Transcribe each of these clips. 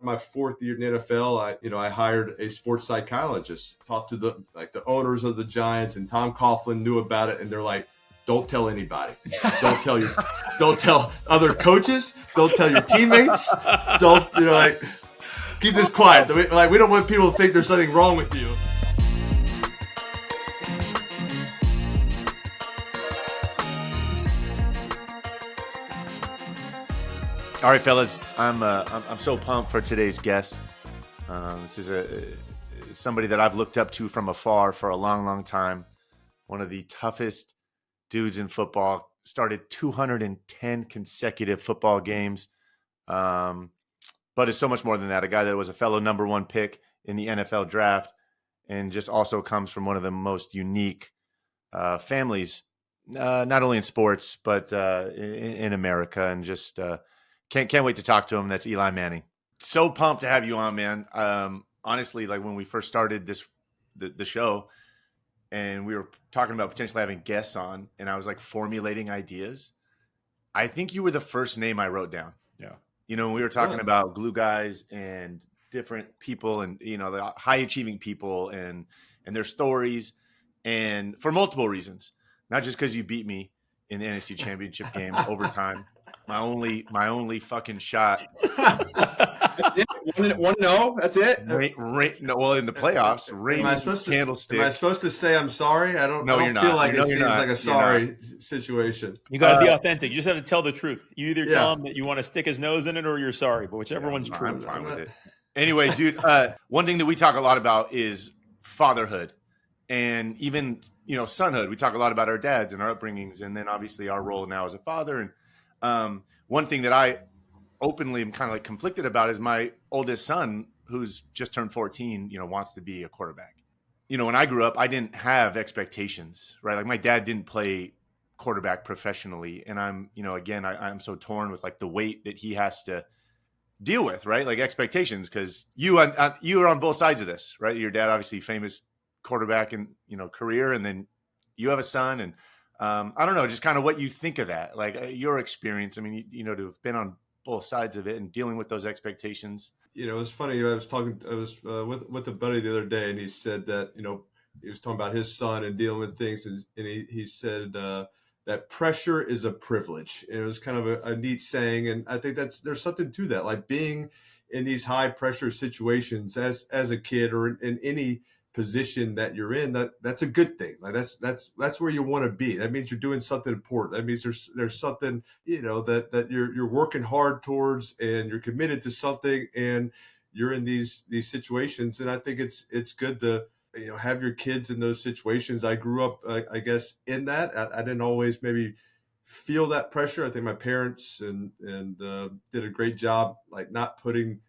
My fourth year in the NFL, I hired a sports psychologist, talked to the owners of the Giants, and Tom Coughlin knew about it, and they're like, "Don't tell anybody. Don't tell other coaches. Don't tell your teammates. Don't keep this quiet. We don't want people to think there's something wrong with you." All right, fellas, I'm so pumped for today's guest. This is somebody that I've looked up to from afar for a long, long time. One of the toughest dudes in football. Started 210 consecutive football games, but it's so much more than that. A guy that was a fellow number one pick in the NFL draft, and just also comes from one of the most unique families, not only in sports but in America, and just. Can't wait to talk to him. That's Eli Manning. So pumped to have you on, man. Honestly, like when we first started the show, and we were talking about potentially having guests on, and I was like formulating ideas, I think you were the first name I wrote down. Yeah. We were talking about glue guys and different people, and the high achieving people and their stories, and for multiple reasons, not just because you beat me in the NFC Championship game overtime. My only fucking shot. That's it. One no. That's it. No, well, in the playoffs, candlestick. Am I supposed to say I'm sorry? I don't you're feel not. like it seems like a sorry situation. You got to be authentic. You just have to tell the truth. You either tell him that you want to stick his nose in it or you're sorry, but whichever one's true. I'm fine with it. Anyway, dude, one thing that we talk a lot about is fatherhood, and even sonhood. We talk a lot about our dads and our upbringings, and then obviously our role now as a father. And one thing that I openly am kind of like conflicted about is my oldest son, who's just turned 14, wants to be a quarterback. When I grew up, I didn't have expectations, right? Like my dad didn't play quarterback professionally. And I'm, again, I'm so torn with like the weight that he has to deal with, right? Like expectations, because you are on both sides of this, right? Your dad, obviously famous quarterback in, career, and then you have a son, and I don't know, just kind of what you think of that, like your experience. I mean, to have been on both sides of it and dealing with those expectations. It was funny. I was with a buddy the other day, and he said that, he was talking about his son and dealing with things. And he said that pressure is a privilege. And it was kind of a neat saying. And I think there's something to that, like being in these high pressure situations as a kid or in any position that you're in, that's a good thing. Like that's where you want to be. That means you're doing something important. That means there's something that you're working hard towards, and you're committed to something, and you're in these situations. And I think it's good to have your kids in those situations. I grew up I guess in that. I didn't always maybe feel that pressure. I think my parents and did a great job, like not putting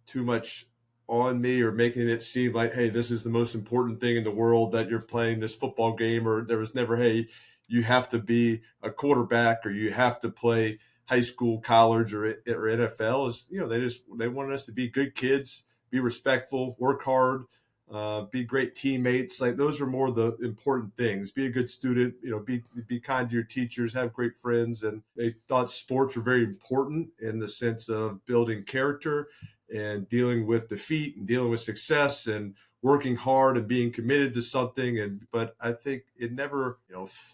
too much on me or making it seem like, hey, this is the most important thing in the world that you're playing this football game. Or there was never, hey, you have to be a quarterback or you have to play high school, college, or NFL. They wanted us to be good kids, be respectful, work hard, be great teammates. Like those are more the important things. Be a good student, be kind to your teachers, have great friends. And they thought sports were very important in the sense of building character and dealing with defeat and dealing with success and working hard and being committed to something. But I think it never,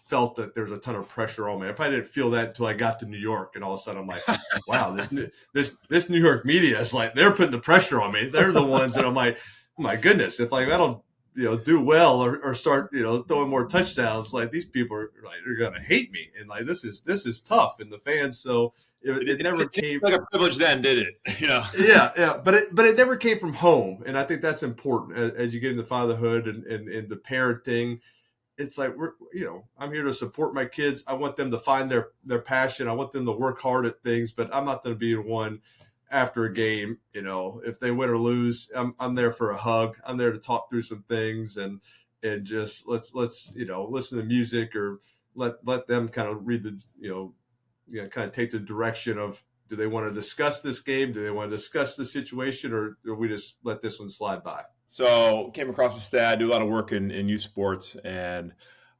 felt that there's a ton of pressure on me. I probably didn't feel that until I got to New York, and all of a sudden I'm like, wow, this New York media is like, they're putting the pressure on me. They're the ones that I'm like, oh my goodness, if like I don't, do well or start, throwing more touchdowns, like these people are like, they're gonna hate me, and like this is tough, and the fans. So it never came like a privilege then, did it? Yeah. But it never came from home, and I think that's important as you get into fatherhood and the parenting. It's like I'm here to support my kids. I want them to find their passion. I want them to work hard at things, but I'm not going to be the one after a game. If they win or lose, I'm there for a hug. I'm there to talk through some things and just let's listen to music, or let them kind of read the kind of take the direction of, do they want to discuss this game? Do they want to discuss the situation, or we just let this one slide by? So came across a stat, do a lot of work in youth sports, and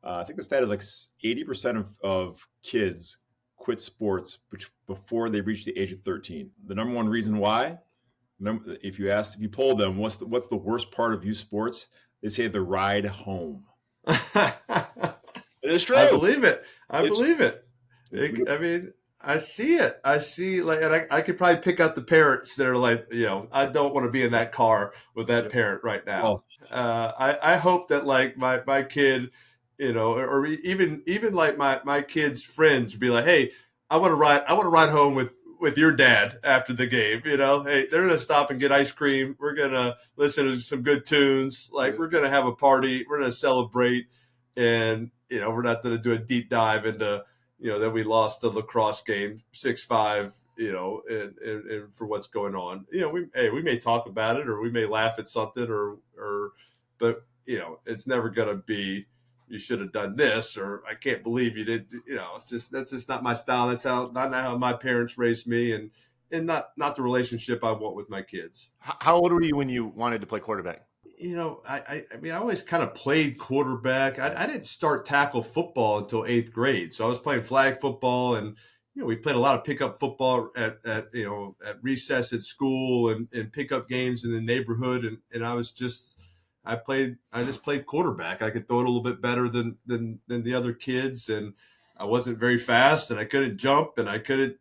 I think the stat is like 80% of kids quit sports before they reach the age of 13. The number one reason why if you poll them, what's the worst part of youth sports? They say the ride home. It is true. I believe it. I It's- believe it. I mean, I see it. I see, like, and I could probably pick out the parents that are like, I don't want to be in that car with that parent right now. I hope that, like, my kid, or even like my kid's friends be like, hey, I want to ride home with your dad after the game. Hey, they're gonna stop and get ice cream. We're gonna listen to some good tunes. Like, we're gonna have a party. We're gonna celebrate, and we're not gonna do a deep dive into that we lost the lacrosse game 6-5, and for what's going on. We may talk about it, or we may laugh at something, but it's never going to be, you should have done this, or I can't believe you did. That's just not my style. That's not how my parents raised me, and not the relationship I want with my kids. How old were you when you wanted to play quarterback? I mean, I always kind of played quarterback. I didn't start tackle football until 8th grade. So I was playing flag football, and, we played a lot of pickup football at recess at school, and pickup games in the neighborhood. And I just played quarterback. I could throw it a little bit better than the other kids. And I wasn't very fast, and I couldn't jump, and I couldn't,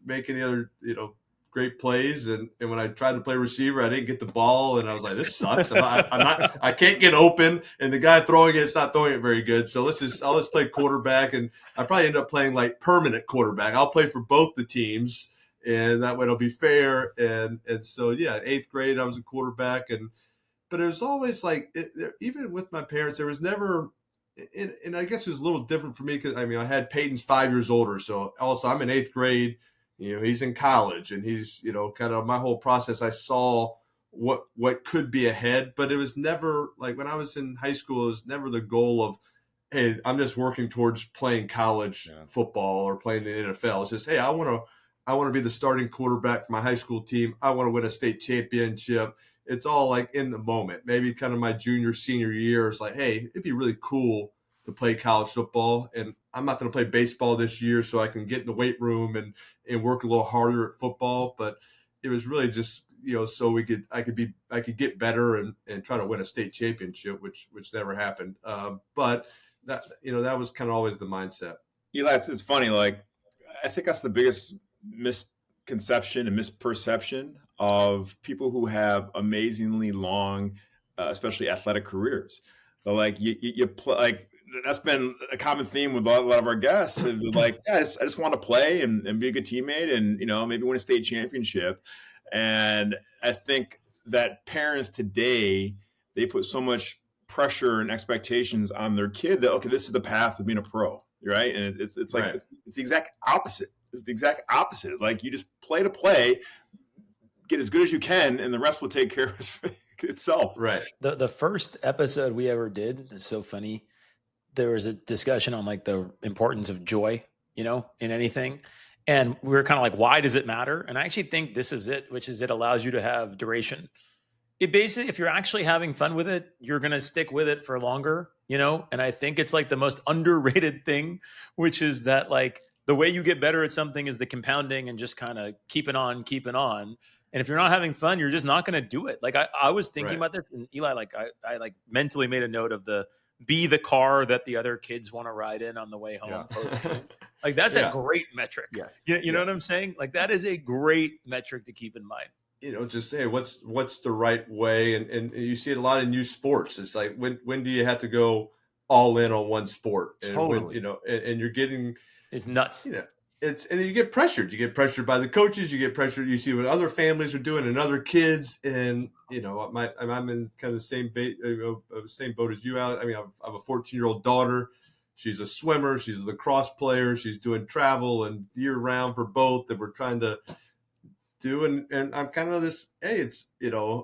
make any other, great plays, and when I tried to play receiver, I didn't get the ball, and I was like, this sucks. I can't get open, and the guy throwing it's not throwing it very good. So I'll just play quarterback, and I probably end up playing like permanent quarterback. I'll play for both the teams, and that way it'll be fair. And so in 8th grade I was a quarterback, but it was always like, even with my parents, there was never. And I guess it was a little different for me because I had Peyton's 5 years older, so also I'm in 8th grade. He's in college, and he's, kind of my whole process. I saw what could be ahead, but it was never like when I was in high school, it was never the goal of, hey, I'm just working towards playing college football or playing in the NFL. It's just, hey, I want to be the starting quarterback for my high school team. I want to win a state championship. It's all like in the moment. Maybe kind of my junior, senior year, it's like, hey, it'd be really cool to play college football, and I'm not going to play baseball this year, so I can get in the weight room and work a little harder at football. But it was really just, so I could get better and try to win a state championship, which never happened. But that was kind of always the mindset. Eli, it's funny. Like, I think that's the biggest misconception and misperception of people who have amazingly long, especially athletic careers. But like you play, like, that's been a common theme with a lot of our guests. Like, I just want to play and be a good teammate, and maybe win a state championship. And I think that parents today, they put so much pressure and expectations on their kid that, okay, this is the path of being a pro, right? And it's like Right. it's the exact opposite. It's the exact opposite. It's like, you just play to play, get as good as you can, and the rest will take care of itself. Right. The first episode we ever did is so funny. There was a discussion on like the importance of joy, in anything. And we were kind of like, why does it matter? And I actually think this is it, which is it allows you to have duration. It basically, if you're actually having fun with it, you're going to stick with it for longer, And I think it's like the most underrated thing, which is that like the way you get better at something is the compounding and just kind of keeping on. And if you're not having fun, you're just not going to do it. Like I was thinking about this, and Eli, like I like mentally made a note of be the car that the other kids want to ride in on the way home. Yeah. Like that's a great metric. Yeah. You know what I'm saying? Like that is a great metric to keep in mind. Just say what's the right way, and you see it a lot in youth sports. It's like, when do you have to go all in on one sport? And Totally. and you're getting, it's nuts. And you get pressured. You get pressured by the coaches. You get pressured. You see what other families are doing and other kids. And I'm in kind of the same boat as you, Alex. I mean, I have a 14-year-old daughter. She's a swimmer. She's a lacrosse player. She's doing travel and year round for both that we're trying to do. And I'm kind of this. Hey, it's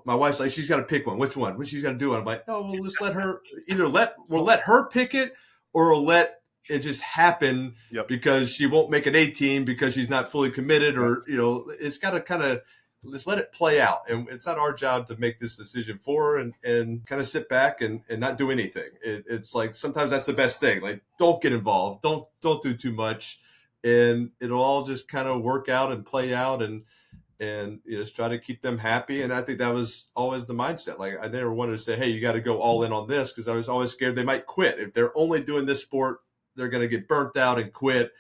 my wife's like, she's got to pick one. Which one? What she's got to do? And I'm like, oh, well, just let her we'll let her pick it, or we'll let it just happen because she won't make an A team because she's not fully committed, or it's got to kind of let's let it play out, and it's not our job to make this decision for her, and kind of sit back and not do anything. It's like sometimes that's the best thing. Like, don't get involved, don't do too much, and it'll all just kind of work out and play out. And and just try to keep them happy. And I think that was always the mindset. Like, I never wanted to say, hey, you got to go all in on this, because I was always scared they might quit. If they're only doing this sport, they're going to get burnt out and quit.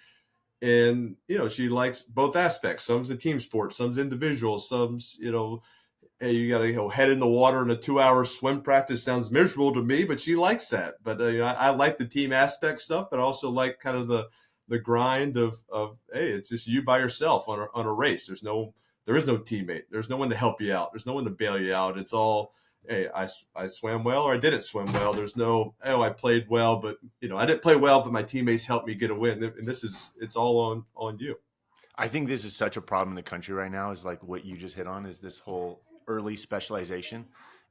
And, she likes both aspects. Some's a team sport, some's individual, some's, hey, you got to head in the water in a 2-hour swim practice. Sounds miserable to me, but she likes that. But I like the team aspect stuff, but I also like kind of the grind of hey, it's just you by yourself on a race. There is no teammate. There's no one to help you out. There's no one to bail you out. It's all, hey, I swam well or I didn't swim well. There's no, oh, I played well, but I didn't play well, but my teammates helped me get a win. And it's all on you. I think this is such a problem in the country right now, is like what you just hit on, is this whole early specialization.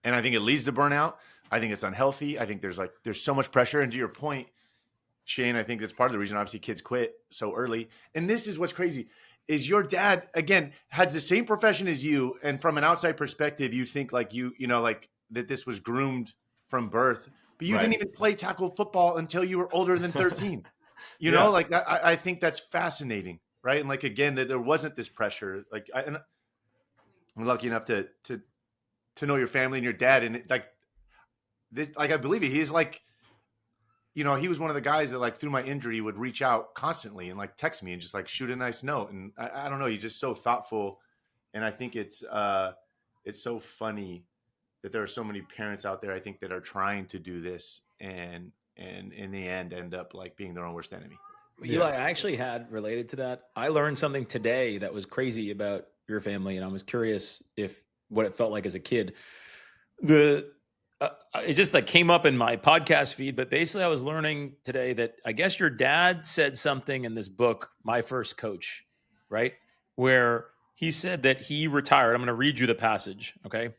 And I think it leads to burnout. I think it's unhealthy. I think there's so much pressure. And to your point, Shane, I think that's part of the reason obviously kids quit so early. And this is what's crazy, is your dad, again, had the same profession as you. And from an outside perspective, you think like like that this was groomed from birth, but you didn't even play tackle football until you were older than 13. You know, like I think that's fascinating. Right. And like, again, that there wasn't this pressure. Like I'm lucky enough to know your family and your dad. And I believe it. He's like, he was one of the guys that like through my injury would reach out constantly and like text me and just like shoot a nice note. And I don't know, he's just so thoughtful. And I think it's so funny that there are so many parents out there, I think, that are trying to do this and in the end up like being their own worst enemy. Eli, I actually had related to that. I learned something today that was crazy about your family, and I was curious what it felt like as a kid. It just like came up in my podcast feed, but basically I was learning today that I guess your dad said something in this book, My First Coach, right? Where he said that he retired. I'm going to read you the passage. Okay.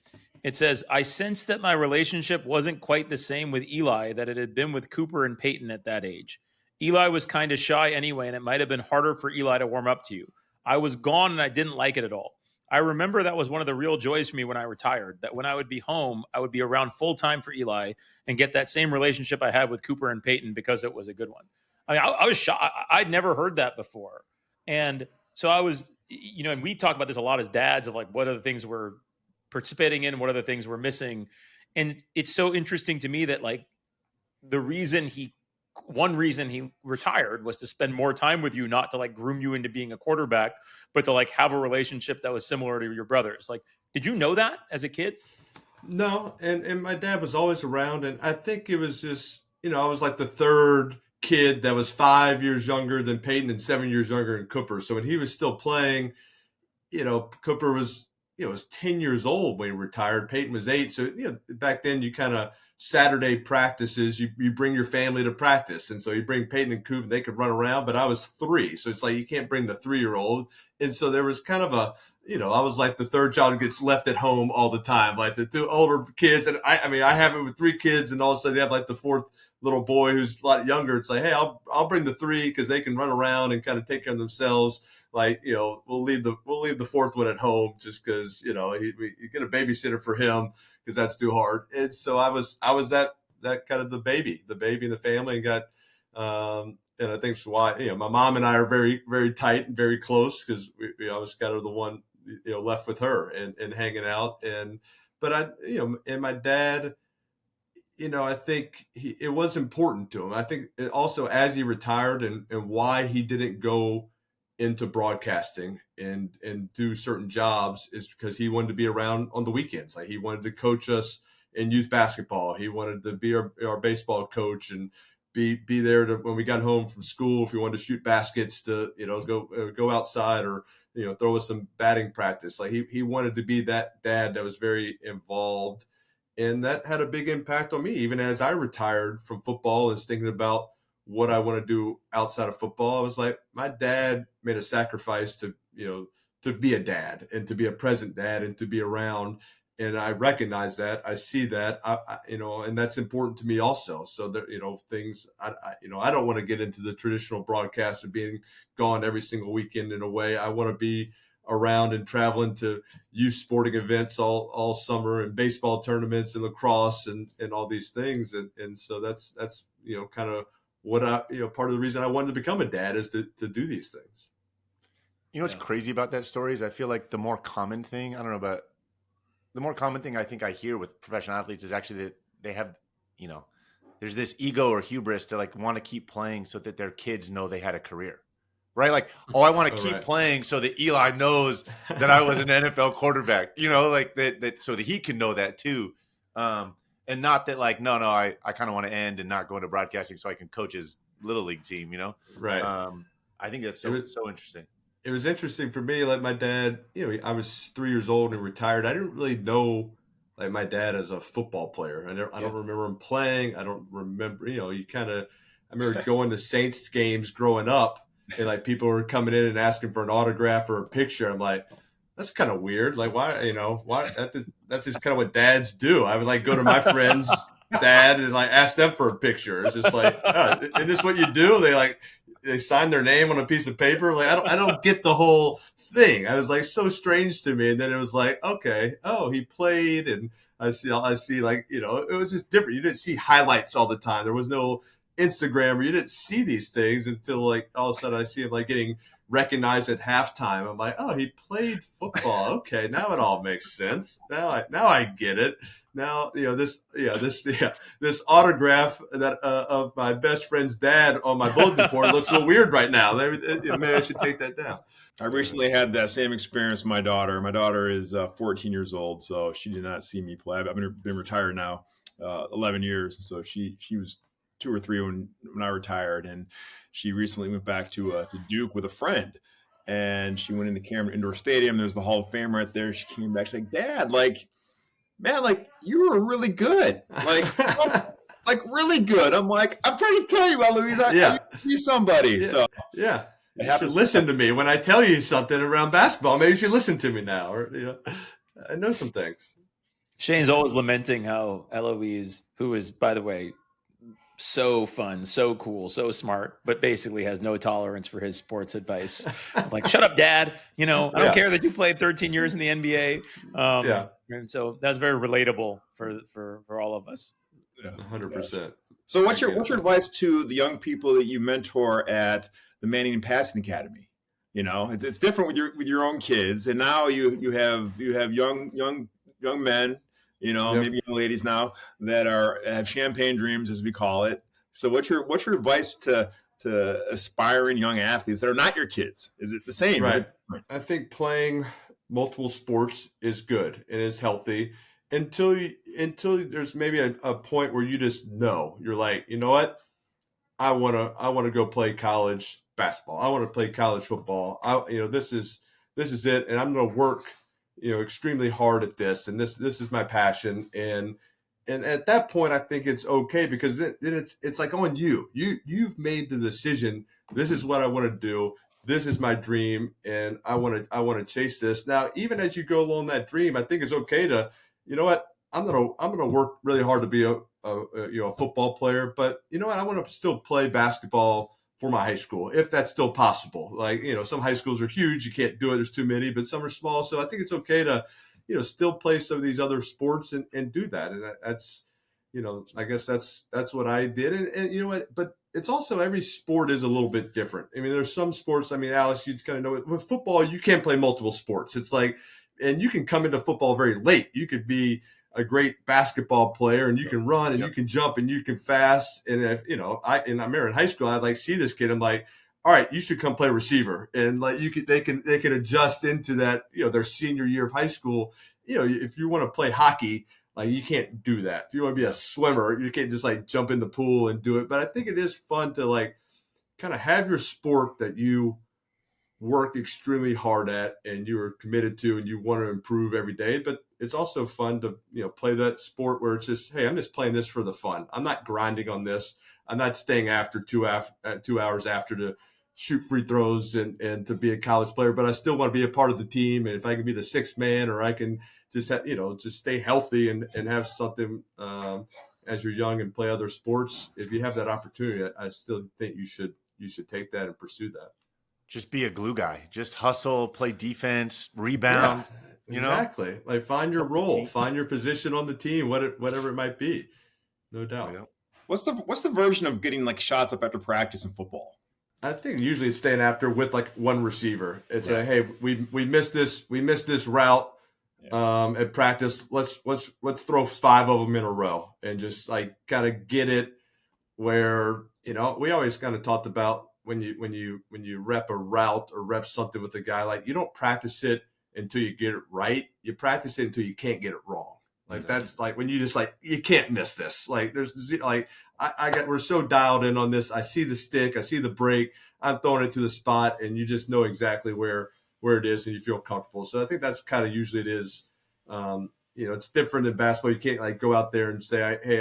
It says, I sensed that my relationship wasn't quite the same with Eli that it had been with Cooper and Peyton at that age. Eli was kind of shy anyway, and it might have been harder for Eli to warm up to you. I was gone and I didn't like it at all. I remember that was one of the real joys for me when I retired, that when I would be home, I would be around full time for Eli and get that same relationship I had with Cooper and Peyton because it was a good one. I mean, I was shocked. I'd never heard that before. And so I was, and we talk about this a lot as dads of like, what are the things we're participating in? What are the things we're missing? And it's so interesting to me that like one reason he retired was to spend more time with you, not to like groom you into being a quarterback, but to like have a relationship that was similar to your brother's. Like, did you know that as a kid? No. And my dad was always around. And I think it was just, I was like the third kid that was 5 years younger than Peyton and 7 years younger than Cooper. So when he was still playing, Cooper was, was 10 years old when he retired. Peyton was 8. So, back then you kind of, Saturday practices, you bring your family to practice. And so you bring Peyton and Coop, and they could run around, but I was 3. So it's like, you can't bring the 3-year-old. And so there was kind of a, I was like the third child who gets left at home all the time, like the 2 older kids. And I have it with 3 kids, and all of a sudden you have like the 4th little boy who's a lot younger. It's like, hey, I'll bring the 3 because they can run around and kind of take care of themselves. Like, we'll leave the 4th one at home just because, you get a babysitter for him, because that's too hard. And so I was that kind of the baby in the family, and got and I think it's why my mom and I are very, very tight and very close, because I was kind of the one left with her and hanging out. But I and my dad, I think it was important to him. I think also as he retired and why he didn't go into broadcasting and do certain jobs is because he wanted to be around on the weekends. Like, he wanted to coach us in youth basketball. He wanted to be our baseball coach and be there when we got home from school, if we wanted to shoot baskets, to go outside, or throw us some batting practice. Like, he wanted to be that dad that was very involved, and that had a big impact on me. Even as I retired from football and was thinking about what I want to do outside of football, I was like, my dad made a sacrifice to be a dad and to be a present dad and to be around. And I recognize that, I see that, and that's important to me also. So that, things, I don't want to get into the traditional broadcast of being gone every single weekend. In a way, I want to be around and traveling to youth sporting events all summer, and baseball tournaments and lacrosse and all these things. And so that's kind of what part of the reason I wanted to become a dad is to do these things. You know what's crazy about that story is I feel like the more common thing, I don't know, but the more common thing I think I hear with professional athletes is actually that they have, there's this ego or hubris to like want to keep playing so that their kids know they had a career, right? Like, oh, I want to keep playing so that Eli knows that I was an NFL quarterback, like that so that he can know that too. And not that like, no, I kind of want to end and not go into broadcasting so I can coach his little league team, Right. I think that's so interesting. It was interesting for me, like my dad, I was 3 years old and retired. I didn't really know like my dad as a football player. I don't remember him playing. I don't remember, I remember going to Saints games growing up and like people were coming in and asking for an autograph or a picture. I'm like, that's kind of weird. Like why, that's just kind of what dads do. I would like go to my friend's dad and like ask them for a picture. It's just like, oh, is this what you do? They sign their name on a piece of paper. Like I don't get the whole thing. I was like so strange to me. And then it was like, okay, oh, he played, and I see like, it was just different. You didn't see highlights all the time. There was no Instagram where you didn't see these things until like all of a sudden I see him like getting recognized at halftime. I'm like, oh, he played football. Okay, now it all makes sense. Now I get it. Now this autograph that of my best friend's dad on my bulletin board looks a little weird right now. Maybe I should take that down. I recently had that same experience with my daughter. My daughter is 14 years old, so she did not see me play. I've been retired now 11 years, so she was 2 or 3 when I retired, and she recently went back to Duke with a friend, and she went into Cameron Indoor Stadium. There's the Hall of Fame right there. She came back, she's like, Dad, man, you were really good, like really good. I'm like, I'm trying to tell you, Eloise, I be somebody. Yeah. So yeah. You should listen to me when I tell you something around basketball. Maybe you should listen to me now, or I know some things. Shane's always lamenting how Eloise, who is, by the way, so fun, so cool, so smart, but basically has no tolerance for his sports advice. Like, shut up, Dad. I don't care that you played 13 years in the NBA. And so that's very relatable for all of us. 100%. So what's your advice to the young people that you mentor at the Manning and Passing Academy? It's different with your own kids, and now you have young men, maybe young ladies now that have champagne dreams, as we call it. So what's your advice to aspiring young athletes that are not your kids? Is it the same? Right. I think playing multiple sports is good and is healthy until there's maybe a point where you just know, you're like, you know what? I want to go play college basketball. I want to play college football. This is it. And I'm going to work, extremely hard at this. And this is my passion. And at that point, I think it's okay, because then it's like on you. You've made the decision. This is what I want to do. This is my dream, and I want to chase this. Now, even as you go along that dream, I think it's okay to, you know what, I'm gonna work really hard to be a football player, but you know what, I want to still play basketball for my high school, if that's still possible. Like, some high schools are huge, you can't do it, there's too many, but some are small. So I think it's okay to, still play some of these other sports and do that. And that's, I guess that's what I did. And you know what, but it's also, every sport is a little bit different. I mean, there's some sports, Alex, you kind of know it. With football, you can't play multiple sports. It's like, and you can come into football very late. You could be a great basketball player, and you can run, and you can jump, and you can fast. And if, I remember in high school, I'd like see this kid. I'm like, all right, you should come play receiver. And like they can adjust into that, their senior year of high school. If you want to play hockey, like, you can't do that. If you want to be a swimmer, you can't just like jump in the pool and do it. But I think it is fun to like kind of have your sport that you work extremely hard at and you are committed to, and you want to improve every day. But it's also fun to, play that sport where it's just, hey, I'm just playing this for the fun. I'm not grinding on this. I'm not staying after 2 hours after to shoot free throws and to be a college player, but I still want to be a part of the team. And if I can be the sixth man, or I can just have, just stay healthy and have something as you're young and play other sports. If you have that opportunity, I still think you should take that and pursue that. Just be a glue guy. Just hustle, play defense, rebound. Yeah, exactly. Like, find your role, find your position on the team, whatever it might be. No doubt. What's the version of getting like shots up after practice in football? I think usually it's staying after with like one receiver. It's a hey, we missed this route at practice. Let's throw 5 of them in a row and just like kind of get it where we always kind of talked about when you rep a route or rep something with a guy, like you don't practice it until you get it right. You practice it until you can't get it wrong. Like that's like when you just like you can't miss this. Like there's like we're so dialed in on this. I see the stick, I see the break, I'm throwing it to the spot, and you just know exactly where it is, and you feel comfortable. So I think that's kind of usually it is. It's different in basketball. You can't like go out there and say, "Hey,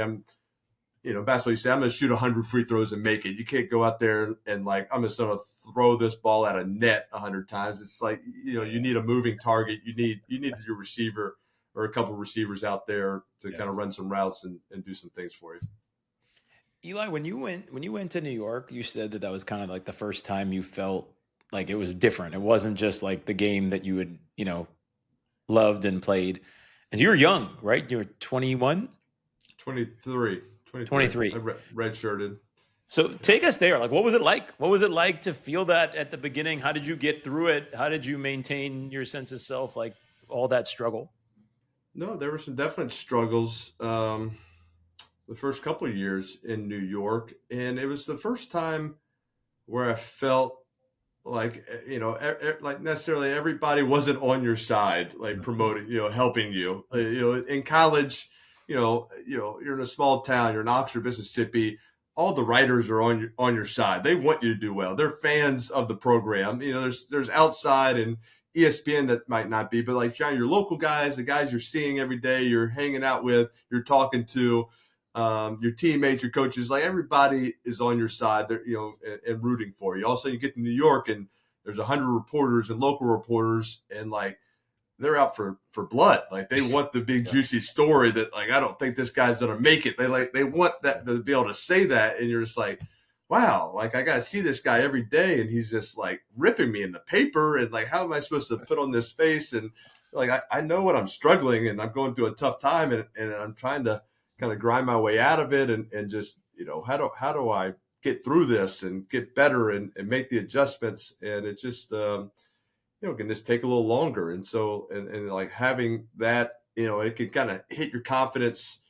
basketball." You say, "I'm going to shoot 100 free throws and make it." You can't go out there and like, "I'm just going to throw this ball at a net 100 times." It's like you need a moving target. You need your receiver or a couple of receivers out there to kind of run some routes and do some things for you. Eli, when you went to New York, you said that was kind of like the first time you felt like it was different. It wasn't just like the game that you had, loved and played. And you were young, right? You were 21? 23. 23. I redshirted. So take us there. Like, what was it like? What was it like to feel that at the beginning? How did you get through it? How did you maintain your sense of self? Like all that struggle? No, there were some definite struggles. The first couple of years in New York, and it was the first time where I felt like like necessarily everybody wasn't on your side, like promoting, helping you. In college, you're in a small town, you're in Oxford, Mississippi. All the writers are on your side. They want you to do well. They're fans of the program. There's outside and ESPN that might not be, but like your local guys, the guys you're seeing every day, you're hanging out with, you're talking to. Your teammates, your coaches, like everybody is on your side, they're, and rooting for you. Also, you get to New York and there's 100 reporters and local reporters, and like they're out for blood. Like they want the big juicy story that like I don't think this guy's gonna make it. They want that to be able to say that, and you're just like, wow, like I gotta see this guy every day, and he's just like ripping me in the paper, and like how am I supposed to put on this face? And like I know what I'm struggling, and I'm going through a tough time, and I'm trying to kind of grind my way out of it and just, how do I get through this and get better and make the adjustments? And it just, can just take a little longer. And so, and like having that, it can kind of hit your confidence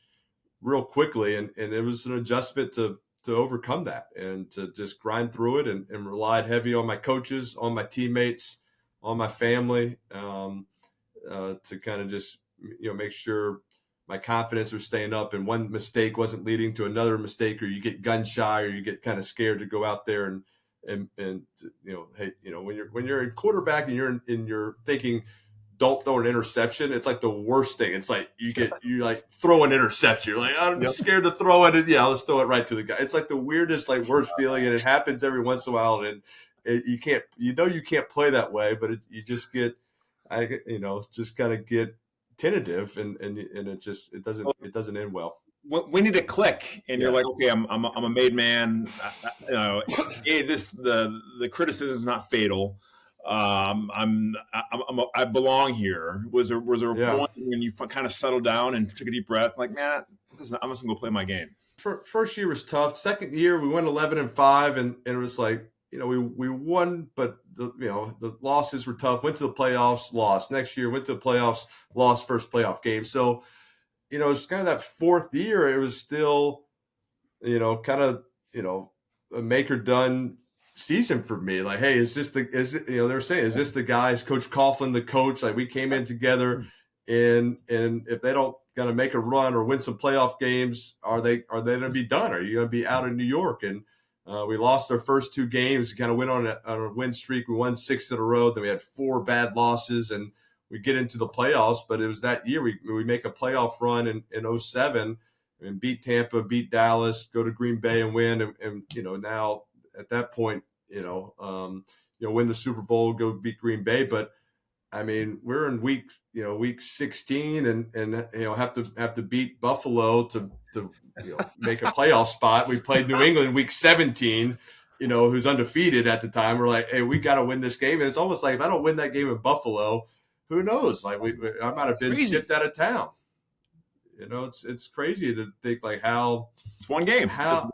real quickly. And it was an adjustment to overcome that and to just grind through it and relied heavy on my coaches, on my teammates, on my family, to kind of just, make sure my confidence was staying up and one mistake wasn't leading to another mistake, or you get gun shy or you get kind of scared to go out there and hey, when you're in quarterback and you're thinking don't throw an interception, it's like the worst thing. It's like you like throw an interception. You're like, I'm scared to throw it. And let's throw it right to the guy. It's like the weirdest, like worst feeling. And it happens every once in a while. And you can't play that way, but you just get, just kind of get tentative and it doesn't end well. We need to click, and you're like, okay, I'm a made man. Hey, the criticism is not fatal. I belong here. Was there a point when you kind of settled down and took a deep breath, like, man, I'm just gonna go play my game? First year was tough. Second year we went 11-5, and it was like, we won, but the losses were tough. Went to the playoffs, lost. Next year went to the playoffs, lost first playoff game. So, it's kind of that fourth year. It was still, kind of, a make or done season for me. Like, hey, they're saying, is this the guy? Is Coach Coughlin the coach? Like we came in together, and if they don't gonna make a run or win some playoff games, are they gonna be done? Are you gonna be out of New York? And we lost our first 2 games. We kind of went on a win streak. We won 6 in a row. Then we had 4 bad losses, and we get into the playoffs. But it was that year we make a playoff run in 2007 and beat Tampa, beat Dallas, go to Green Bay and win. And now at that point, win the Super Bowl, go beat Green Bay. But I mean, we're in week 16 and have to beat Buffalo to make a playoff spot. We played New England week 17, who's undefeated at the time. We're like, hey, we got to win this game. And it's almost like if I don't win that game in Buffalo, who knows? Like I might have been shipped out of town. It's crazy to think like how it's one game. I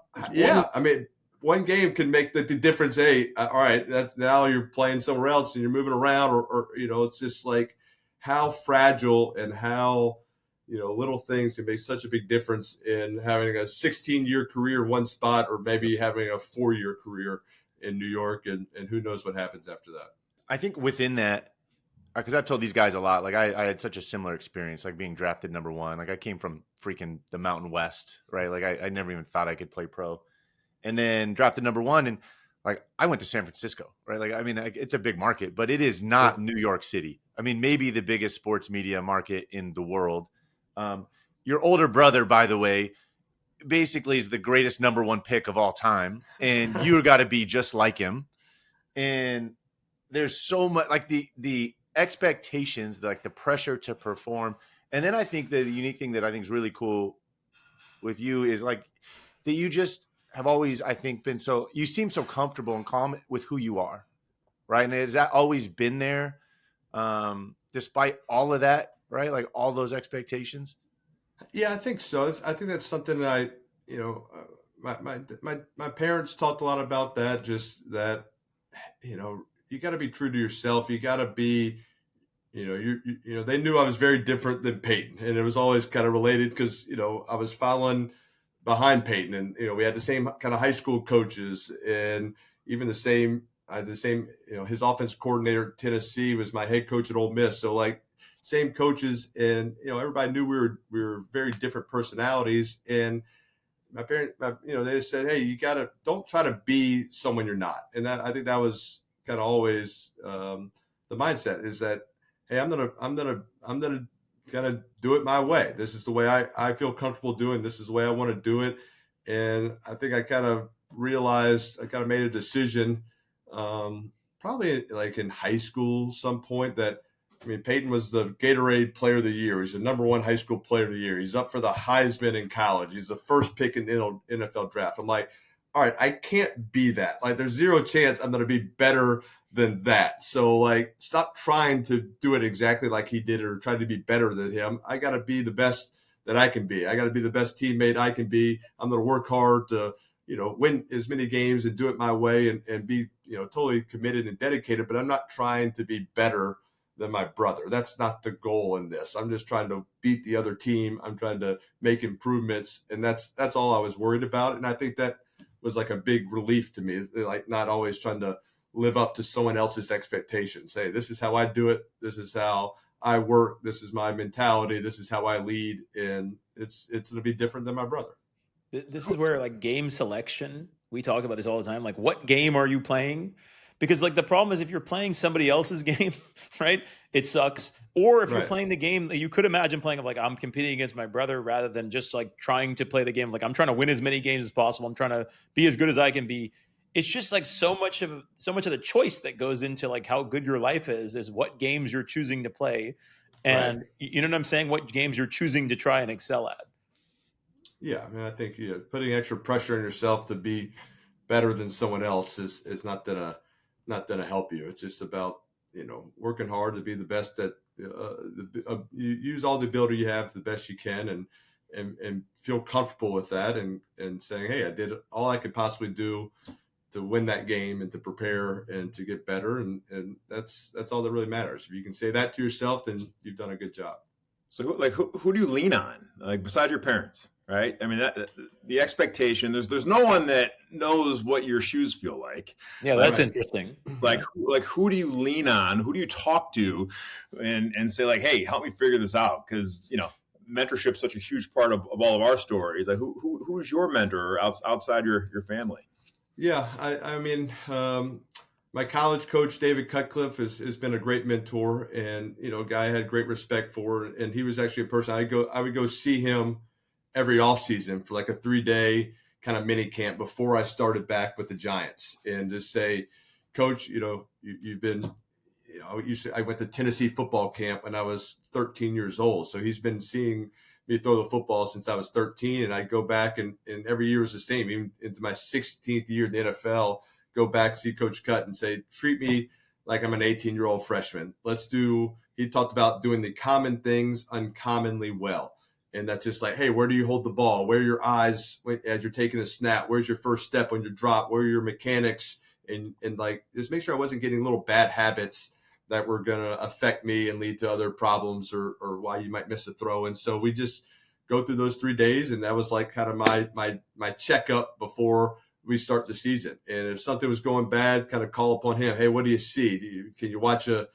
mean, one game can make the difference. Hey, all right, that's now you're playing somewhere else and you're moving around, or it's just like how fragile and how little things can make such a big difference in having a 16-year career in one spot, or maybe having a 4-year career in New York, and who knows what happens after that. I think within that, because I've told these guys a lot, like I had such a similar experience, like being drafted number 1. Like I came from freaking the Mountain West, right? Like I never even thought I could play pro, and then drafted number 1, and like I went to San Francisco, right? Like I mean, it's a big market, but it is not New York City. I mean, maybe the biggest sports media market in the world. Your older brother, by the way, basically is the greatest number 1 pick of all time, and you got to be just like him. And there's so much, like the expectations, like the pressure to perform. And then I think the unique thing that I think is really cool with you is like that you just have always, I think, you seem so comfortable and calm with who you are, right? And has that always been there, despite all of that, right? Like all those expectations? Yeah, I think so. I think that's something that my parents talked a lot about that, just that, you got to be true to yourself. You got to be, they knew I was very different than Peyton, and it was always kind of related because, I was following behind Peyton, and, we had the same kind of high school coaches, and even I had the same, his offensive coordinator at Tennessee was my head coach at Ole Miss. So like same coaches, and, everybody knew we were very different personalities. And my parents, they said, hey, don't try to be someone you're not. And I think that was kind of always the mindset, is that, hey, I'm gonna kind of do it my way. This is the way I feel comfortable doing. This is the way I want to do it. And I think I kind of realized, I kind of made a decision, probably like in high school, some point, that, Peyton was the Gatorade Player of the Year. He's the number 1 high school Player of the Year. He's up for the Heisman in college. He's the first pick in the NFL draft. I'm like, all right, I can't be that. Like, there's zero chance I'm going to be better than that. So, like, stop trying to do it exactly like he did, or try to be better than him. I got to be the best that I can be. I got to be the best teammate I can be. I'm going to work hard to, win as many games and do it my way, and be, totally committed and dedicated. But I'm not trying to be better than my brother. That's not the goal in this. I'm just trying to beat the other team. I'm trying to make improvements, and that's all I was worried about. And I think that was like a big relief to me, like not always trying to live up to someone else's expectations. Say, this is how I do it. This is how I work. This is my mentality. This is how I lead. And it's going to be different than my brother. This is where, like, game selection, we talk about this all the time. Like, what game are you playing? Because, like, the problem is if you're playing somebody else's game, right, it sucks. Or if you're playing the game that you could imagine playing, of like, I'm competing against my brother, rather than just like trying to play the game. Like, I'm trying to win as many games as possible. I'm trying to be as good as I can be. It's just like so much of the choice that goes into like how good your life is what games you're choosing to play. And you know what I'm saying? What games you're choosing to try and excel at. Yeah. I think putting extra pressure on yourself to be better than someone else is not gonna help you. It's just about, working hard to be the best that you use all the ability you have the best you can, and feel comfortable with that, and saying, hey, I did all I could possibly do to win that game, and to prepare, and to get better. And that's all that really matters. If you can say that to yourself, then you've done a good job. So who do you lean on, like, besides your parents? Right. I mean, the expectation, there's no one that knows what your shoes feel like. Yeah, that's interesting. Like who do you lean on? Who do you talk to and say, like, hey, help me figure this out? Because, mentorship is such a huge part of all of our stories. Like, who's your mentor outside your family? Yeah, my college coach, David Cutcliffe, has been a great mentor, and, a guy I had great respect for. And he was actually a person I would go see him every offseason for like a 3-day kind of mini camp before I started back with the Giants, and just say, Coach, you've been, I went to Tennessee football camp when I was 13 years old. So he's been seeing me throw the football since I was 13. And I go back, and every year was the same, even into my 16th year in the NFL, go back, see Coach Cut, and say, treat me like I'm an 18-year-old freshman. He talked about doing the common things uncommonly well. And that's just like, hey, where do you hold the ball? Where are your eyes as you're taking a snap? Where's your first step on your drop? Where are your mechanics? And like, just make sure I wasn't getting little bad habits that were going to affect me and lead to other problems or why you might miss a throw. And so we just go through those 3 days. And that was like kind of my checkup before we start the season. And if something was going bad, kind of call upon him. Hey, what do you see? Can you watch a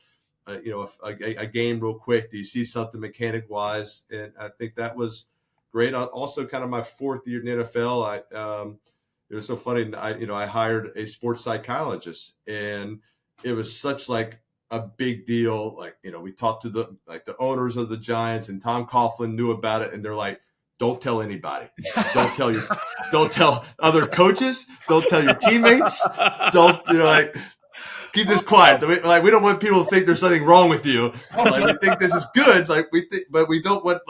game real quick? Do you see something mechanic wise? And I think that was great. Also kind of my 4th year in the NFL, it was so funny. I hired a sports psychologist, and it was such like a big deal. Like, we talked to the owners of the Giants, and Tom Coughlin knew about it. And they're like, don't tell anybody. Don't tell other coaches. Don't tell your teammates. Don't, keep this quiet. Like, we don't want people to think there's something wrong with you. Like, we think this is good. Like, but we don't want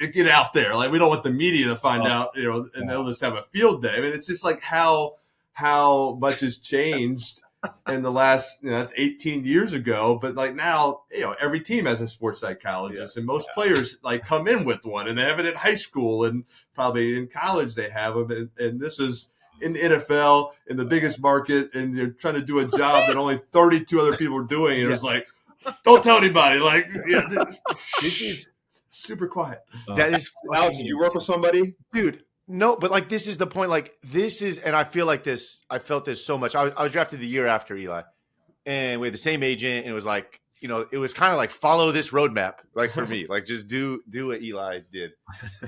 it get out there. Like, we don't want the media to find out, and they'll just have a field day. I mean, it's just like how much has changed in the last, that's 18 years ago. But like now, every team has a sports psychologist, and most players like come in with one, and they have it in high school, and probably in college they have them. And this is in the NFL, in the biggest market, and you're trying to do a job that only 32 other people are doing. And it's like, don't tell anybody. Like, this is super quiet. That is, Alex, did you work with somebody? Dude, no, but like, this is the point. Like, this is, and I feel like this, I felt this so much. I was drafted the year after Eli, and we had the same agent, and it was like, it was kind of like, follow this roadmap, like for me, like just do what Eli did.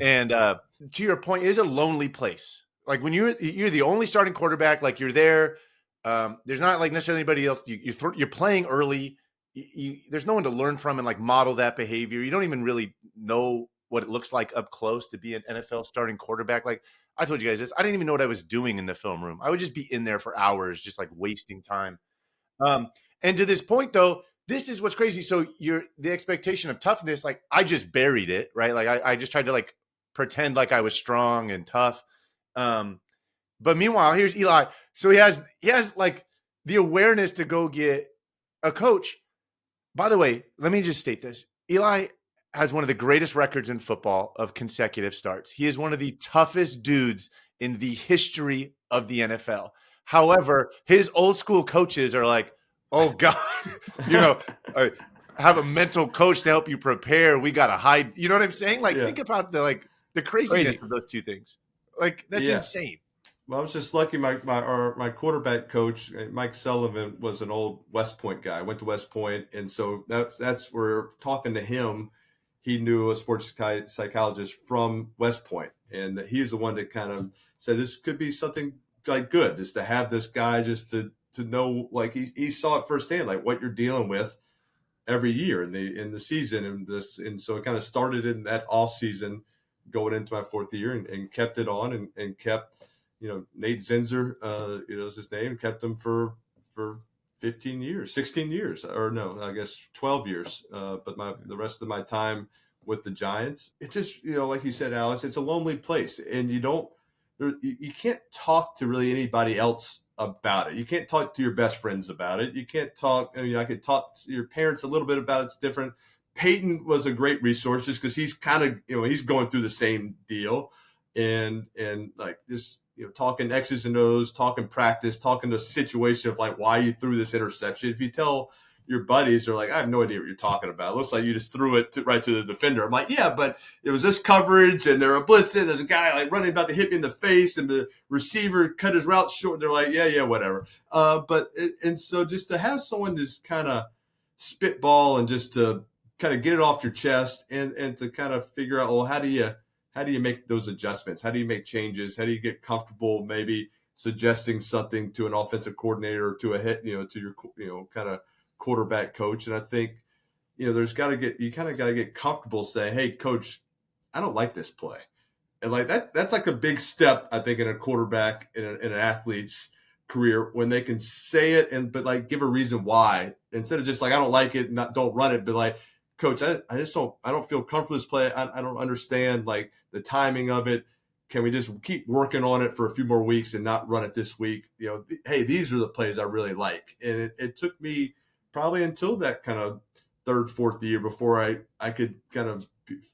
And to your point, it is a lonely place. Like when you're the only starting quarterback, like you're there. There's not like necessarily anybody else. You're playing early. There's no one to learn from and like model that behavior. You don't even really know what it looks like up close to be an NFL starting quarterback. Like I told you guys this, I didn't even know what I was doing in the film room. I would just be in there for hours, just like wasting time. And to this point though, this is what's crazy. So the expectation of toughness, like I just buried it, right? Like I just tried to like pretend like I was strong and tough. But meanwhile, here's Eli. So he has like the awareness to go get a coach. By the way, let me just state this. Eli has one of the greatest records in football of consecutive starts. He is one of the toughest dudes in the history of the NFL. However, his old school coaches are like, oh God, have a mental coach to help you prepare. We got to hide. You know what I'm saying? Like, think about the craziness of those two things. Like, that's insane. Well, I was just lucky. My quarterback coach, Mike Sullivan, was an old West Point guy. I went to West Point, and so that's where talking to him, he knew a sports psychologist from West Point, and he's the one that kind of said this could be something like good, just to have this guy, just to know, like he saw it firsthand, like what you're dealing with every year in the season, and so it kind of started in that off season, going into my 4th year, and kept it on, and kept. Nate Zinzer, is his name, kept him for 15 years, 16 years, or no, I guess 12 years. But the rest of my time with the Giants, it's just, like you said, Alex, it's a lonely place, and you can't talk to really anybody else about it. You can't talk to your best friends about it. You can't talk, I could talk to your parents a little bit about it. It's different. Peyton was a great resource just because he's kind of, he's going through the same deal, and like this, talking X's and O's, talking practice, talking the situation of like why you threw this interception. If you tell your buddies, they're like, I have no idea what you're talking about. It looks like you just threw it right to the defender. I'm like, yeah, but it was this coverage, and they're blitzing. There's a guy like running about to hit me in the face, and the receiver cut his route short. They're like, yeah, whatever. And so just to have someone just kind of spitball and just to kind of get it off your chest, and to kind of figure out, well, how do you make those adjustments? How do you make changes? How do you get comfortable maybe suggesting something to an offensive coordinator or to a head, to your, kind of quarterback coach? And I think, you kind of got to get comfortable saying, hey, coach, I don't like this play. And like that's like a big step, I think, in a quarterback, in an athlete's career, when they can say it but like give a reason why, instead of just like, I don't like it, don't run it, but like, coach, I don't feel comfortable with this play. I don't understand like the timing of it. Can we just keep working on it for a few more weeks and not run it this week? Hey, these are the plays I really like. And it took me probably until that kind of 3rd, 4th year before I could kind of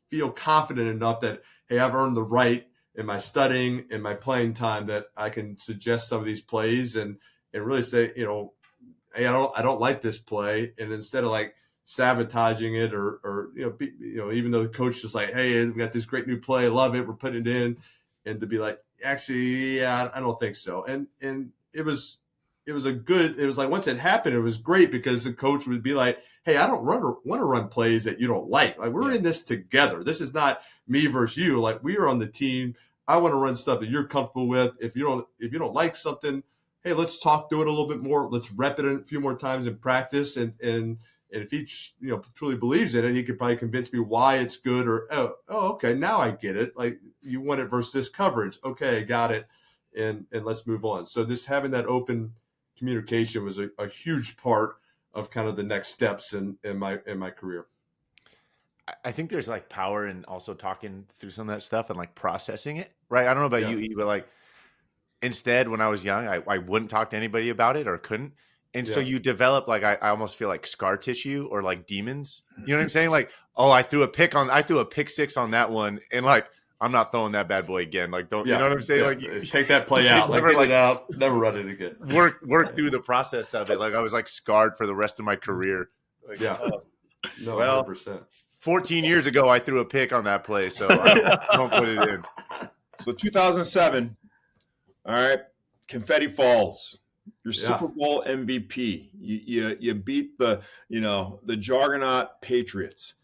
feel confident enough that, hey, I've earned the right in my studying, in my playing time, that I can suggest some of these plays and really say, hey, I don't like this play, and instead of like sabotaging it or even though the coach is like, hey, we got this great new play, I love it, we're putting it in, and to be like, actually, yeah, I don't think so. And it was like once it happened, it was great because the coach would be like, hey, I don't want to run plays that you don't like. Like, we're in this together. This is not me versus you. Like, we are on the team. I want to run stuff that you're comfortable with. If you don't like something, hey, let's talk through it a little bit more. Let's rep it a few more times in practice. And if he truly believes in it, he could probably convince me why it's good, or okay, now I get it. Like, you want it versus this coverage. Okay, got it. And let's move on. So just having that open communication was a huge part of kind of the next steps in my career. I think there's like power in also talking through some of that stuff and like processing it, right? I don't know about you, E, but like instead when I was young, I wouldn't talk to anybody about it or couldn't. And so you develop like, I almost feel like scar tissue or like demons. You know what I'm saying? Like, oh, I threw a pick six on that one, and like, I'm not throwing that bad boy again. Like, don't you know what I'm saying? Like, take that play out, never, get it out, never run it again. Work through the process of it. Like, I was like scarred for the rest of my career. Like, no, well, 100%. 14 years ago, I threw a pick on that play, so I don't put it in. So 2007, all right, confetti falls. Your Super Bowl MVP. You beat the juggernaut Patriots.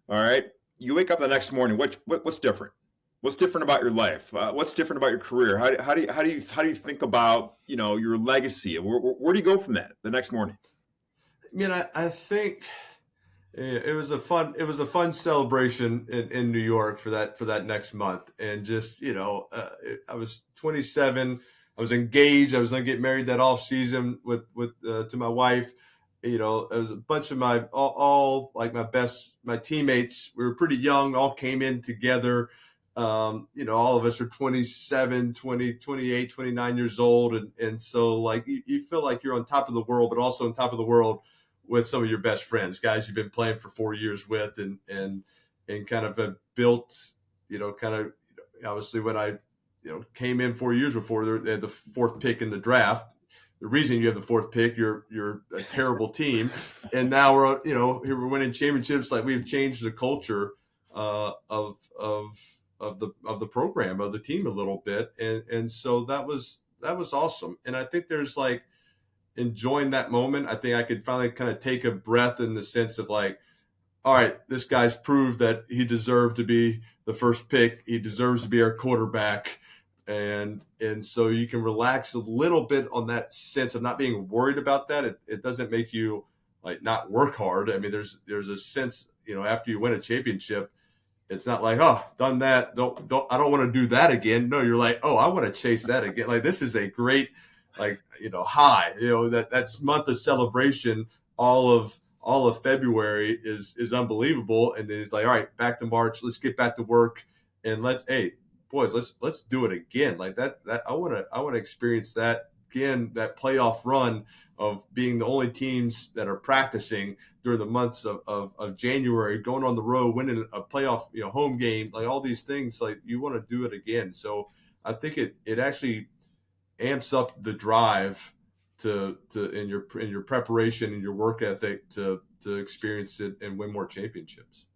All right. You wake up the next morning. What's different? What's different about your life? What's different about your career? How do you think about your legacy? Where do you go from that the next morning? I mean, I think it was a fun celebration in New York for that next month, and just I was 27. I was engaged. I was going to get married that off season with to my wife. It was a bunch of all like my teammates. We were pretty young, all came in together. All of us are 27, 20, 28, 29 years old. And so like you feel like you're on top of the world, but also on top of the world with some of your best friends, guys you've been playing for 4 years with, and kind of built, obviously when I came in 4 years before, they had the fourth pick in the draft. The reason you have the fourth pick, you're a terrible team, and now we're here we're winning championships. Like, we've changed the culture of the program, of the team a little bit, and so that was awesome. And I think there's like enjoying that moment. I think I could finally kind of take a breath in the sense of like, all right, this guy's proved that he deserved to be the first pick. He deserves to be our quarterback. And so you can relax a little bit on that sense of not being worried about that. It doesn't make you like not work hard. I mean, there's a sense, after you win a championship, it's not like, oh, done that. I don't want to do that again. No, you're like, oh, I want to chase that again. Like, this is a great, like, high, that's month of celebration. All of February is unbelievable. And then it's like, all right, back to March. Let's get back to work, and boys, let's do it again. Like that I want to experience that again, that playoff run of being the only teams that are practicing during the months of January, going on the road, winning a playoff, home game, like all these things. Like, you want to do it again. So I think it actually amps up the drive to in your preparation and your work ethic to experience it and win more championships.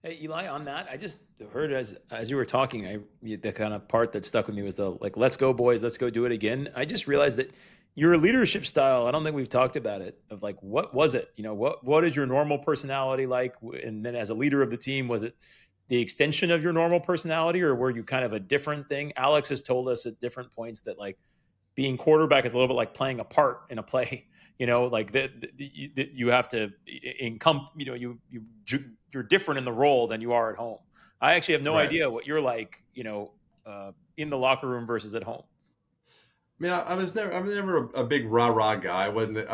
Hey, Eli, on that, I just heard as you were talking, the kind of part that stuck with me was the like, let's go, boys, let's go do it again. I just realized that your leadership style, I don't think we've talked about it, of like, what was it? What is your normal personality like? And then as a leader of the team, was it the extension of your normal personality, or were you kind of a different thing? Alex has told us at different points that like being quarterback is a little bit like playing a part in a play. Like you have to you're different in the role than you are at home. I actually have no idea what you're like, in the locker room versus at home. I mean, I'm never a big rah-rah guy. I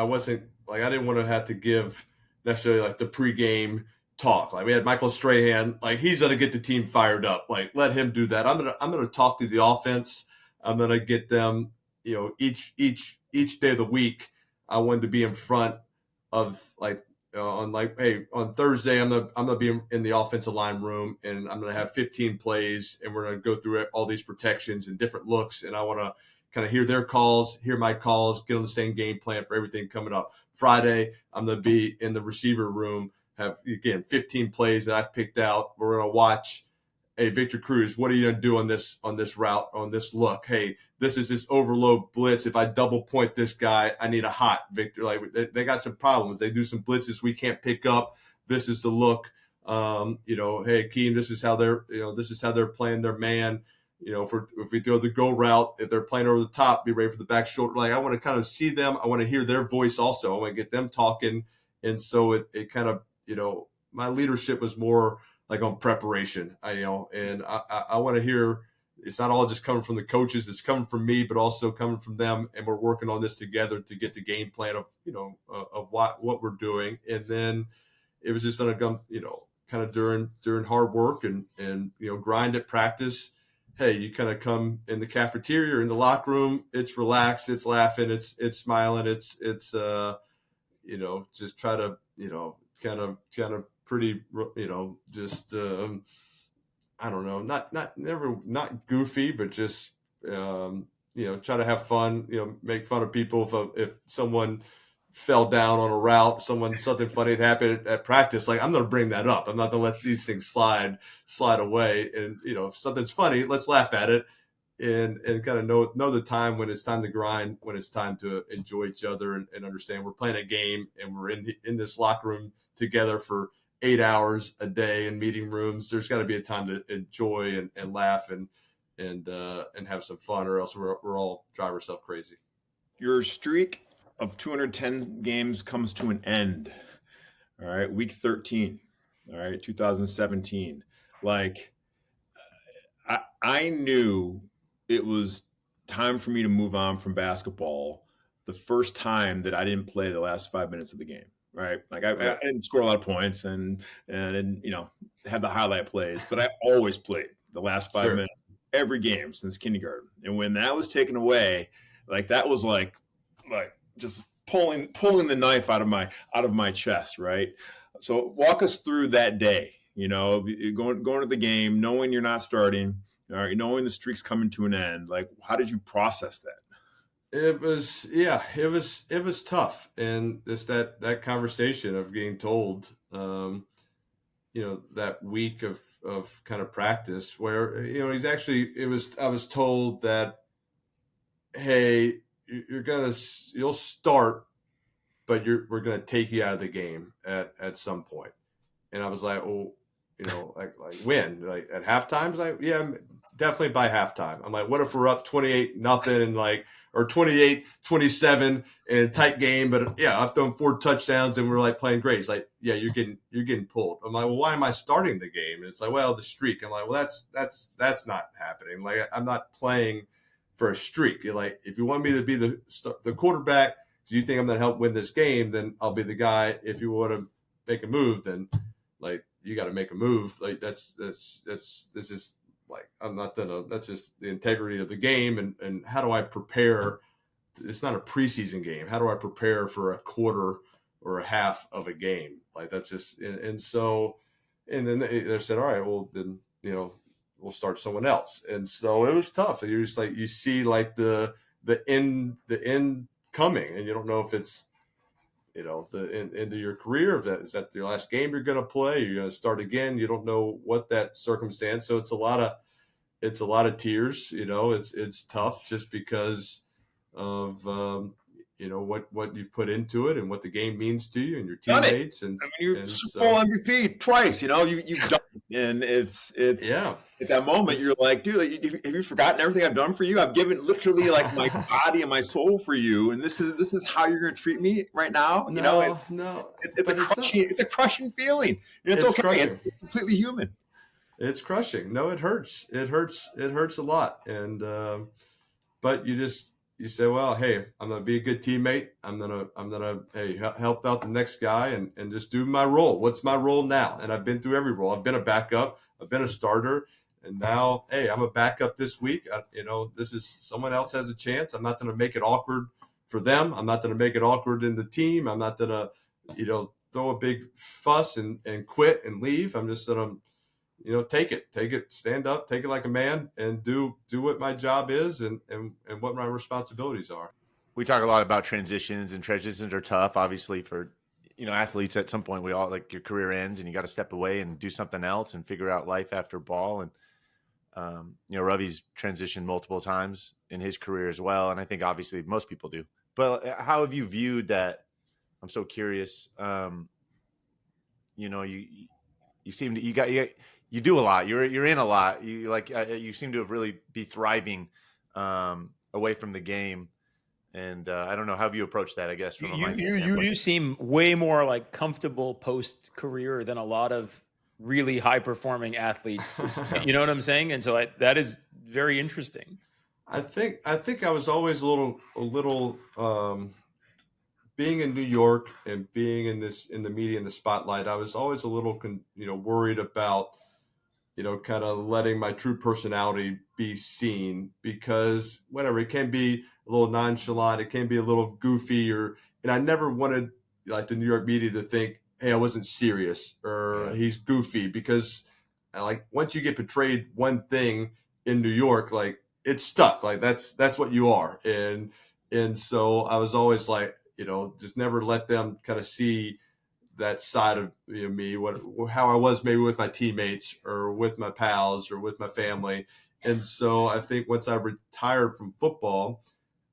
wasn't like, I didn't want to have to give necessarily like the pregame talk. Like, we had Michael Strahan, like, he's going to get the team fired up. Like, let him do that. I'm going to talk to the offense. I'm going to get them, each day of the week. I wanted to be in front of on like, hey, on Thursday I'm gonna be in the offensive line room, and I'm gonna have 15 plays, and we're gonna go through all these protections and different looks, and I want to kind of hear their calls, hear my calls, get on the same game plan for everything coming up. Friday I'm gonna be in the receiver room, have again 15 plays that I've picked out. We're gonna watch. Hey, Victor Cruz, what are you going to do on this route, on this look? Hey, this is this overload blitz. If I double point this guy, I need a hot Victor. Like they got some problems. They do some blitzes we can't pick up. This is the look. Hey, Keem, this is how they're playing their man. If we throw the go route, if they're playing over the top, be ready for the back shoulder. Like I want to kind of see them. I want to hear their voice also. I want to get them talking. And so it kind of, my leadership was more like on preparation, I want to hear. It's not all just coming from the coaches; it's coming from me, but also coming from them. And we're working on this together to get the game plan of of what we're doing. And then it was just kind of during hard work and grind at practice. Hey, you kind of come in the cafeteria or in the locker room. It's relaxed, it's laughing, it's smiling, it's just try to kind of pretty, just, I don't know, not goofy, but just, try to have fun, make fun of people. If someone fell down on a route, something funny had happened at practice, like I'm going to bring that up. I'm not going to let these things slide away. And, if something's funny, let's laugh at it and kind of know the time when it's time to grind, when it's time to enjoy each other and understand we're playing a game and we're in this locker room together for 8 hours a day in meeting rooms. There's got to be a time to enjoy and laugh and have some fun, or else we're all drive ourselves crazy. Your streak of 210 games comes to an end. All right, week 13. All right, 2017. Like, I knew it was time for me to move on from basketball the first time that I didn't play the last 5 minutes of the game. Right. Like I didn't score a lot of points and had the highlight plays, but I always played the last 5 minutes every game since kindergarten. And when that was taken away, like that was like just pulling the knife out of my chest. Right. So walk us through that day, going to the game, knowing you're not starting, all right, knowing the streak's coming to an end. Like, how did you process that? It was tough. And it's that conversation of getting told, that week of kind of practice where, I was told that, hey, you'll start, but we're going to take you out of the game at some point. And I was like, oh, like when, like at halftime? I was like, yeah, definitely by halftime. I'm like, what if we're up 28-0 and or 28-27 in a tight game, but yeah, I've thrown 4 touchdowns and we're like playing great. It's like, yeah, you're getting pulled. I'm like, well, why am I starting the game? And it's like, well, the streak. I'm like, well, that's not happening. Like, I'm not playing for a streak. You're like, if you want me to be the quarterback, do you think I'm going to help win this game? Then I'll be the guy. If you want to make a move, then like you got to make a move. Like this is. Like, I'm not gonna, that's just the integrity of the game. And how do I prepare? It's not a preseason game. How do I prepare for a quarter or a half of a game? Like, that's just, and then they said, all right, well, then, we'll start someone else. And so it was tough. It was like, you see like the end coming, and you don't know if it's, the end of your career. Is that your last game you're going to play? You're going to start again. You don't know what that circumstance. So it's a lot of tears. It's tough just because of what you've put into it and what the game means to you and your teammates. And you're Super Bowl MVP twice. You've done it. And it's at that moment you're like, dude, have you forgotten everything I've done for you? I've given literally like my body and my soul for you, and this is how you're going to treat me right now. No, it's a crushing feeling. It's okay. Crushing. It's completely human. It's crushing. No, it hurts. It hurts a lot. And but you say, well, hey, I'm gonna be a good teammate. I'm gonna hey, help out the next guy and just do my role. What's my role now? And I've been through every role. I've been a backup. I've been a starter. And now, hey, I'm a backup this week. This is someone else has a chance. I'm not going to make it awkward for them. I'm not going to make it awkward in the team. I'm not going to, throw a big fuss and quit and leave. I'm just going to, take it, stand up, take it like a man, and do what my job is and what my responsibilities are. We talk a lot about transitions, and transitions are tough, obviously, for athletes. At some point, we all, like, your career ends and you got to step away and do something else and figure out life after ball. And Ravi's transitioned multiple times in his career as well, and I think obviously most people do. But how have you viewed that? I'm so curious. You seem to you do a lot. You're in a lot. You seem to have really be thriving away from the game. And I don't know, how have you approached that, I guess, from a mindset standpoint? You seem way more like comfortable post career than a lot of really high performing athletes. You know what I'm saying? And so that is very interesting. I think I was always a little being in New York and being in the media, in the spotlight. I was always a little worried about kind of letting my true personality be seen, because whatever, it can be a little nonchalant, it can be a little goofy, and I never wanted like the New York media to think, hey, I wasn't serious or he's goofy, because like once you get portrayed one thing in New York, like it's stuck, like that's what you are. And so I was always like, just never let them kind of see that side of me, how I was maybe with my teammates or with my pals or with my family. And so I think once I retired from football,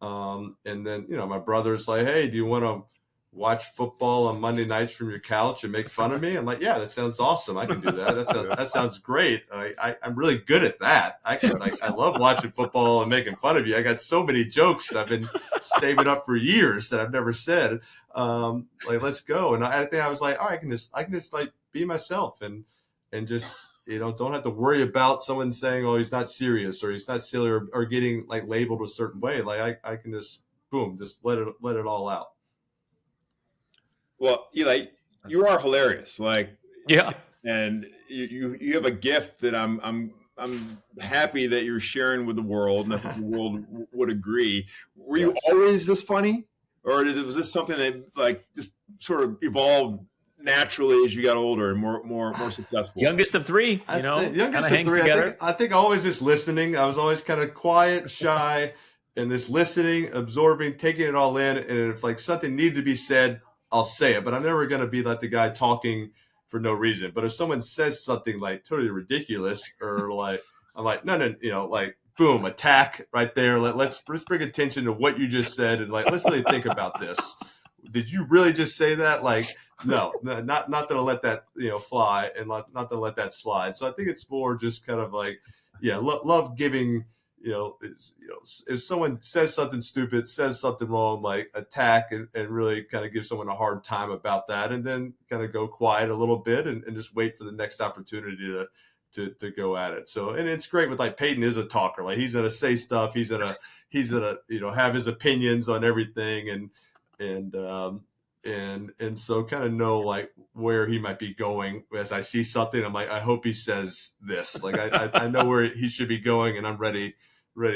and then my brother's like, hey, do you want to watch football on Monday nights from your couch and make fun of me? I'm like, yeah, that sounds awesome. I can do that. That sounds great. I'm really good at that. I love watching football and making fun of you. I got so many jokes that I've been saving up for years that I've never said. Let's go. And I think I was like, all right, I can just like be myself and just, don't have to worry about someone saying, oh, he's not serious or he's not silly or getting like labeled a certain way. Like I can just let it all out. Well, Eli, you are hilarious. Like, yeah, and you have a gift that I'm happy that you're sharing with the world, and I think the world would agree. Were you always this funny, or was this something that like just sort of evolved naturally as you got older and more successful? Youngest of three, youngest of three. I think always just listening. I was always kind of quiet, shy, and this listening, absorbing, taking it all in. And if like something needed to be said, I'll say it. But I'm never going to be like the guy talking for no reason. But if someone says something like totally ridiculous, or like I'm like, no, like boom, attack right there. Let's bring attention to what you just said, and like let's really think about this. Did you really just say that? Like, no, not to let that fly, and not to let that slide. So I think it's more just kind of like, love giving. If someone says something stupid, says something wrong, like attack and really kind of give someone a hard time about that, and then kind of go quiet a little bit and just wait for the next opportunity to go at it. So, and it's great with like Peyton is a talker. Like he's gonna say stuff. He's gonna have his opinions on everything, and so kind of know like where he might be going. As I see something, I'm like, I hope he says this. Like I know where he should be going, and I'm ready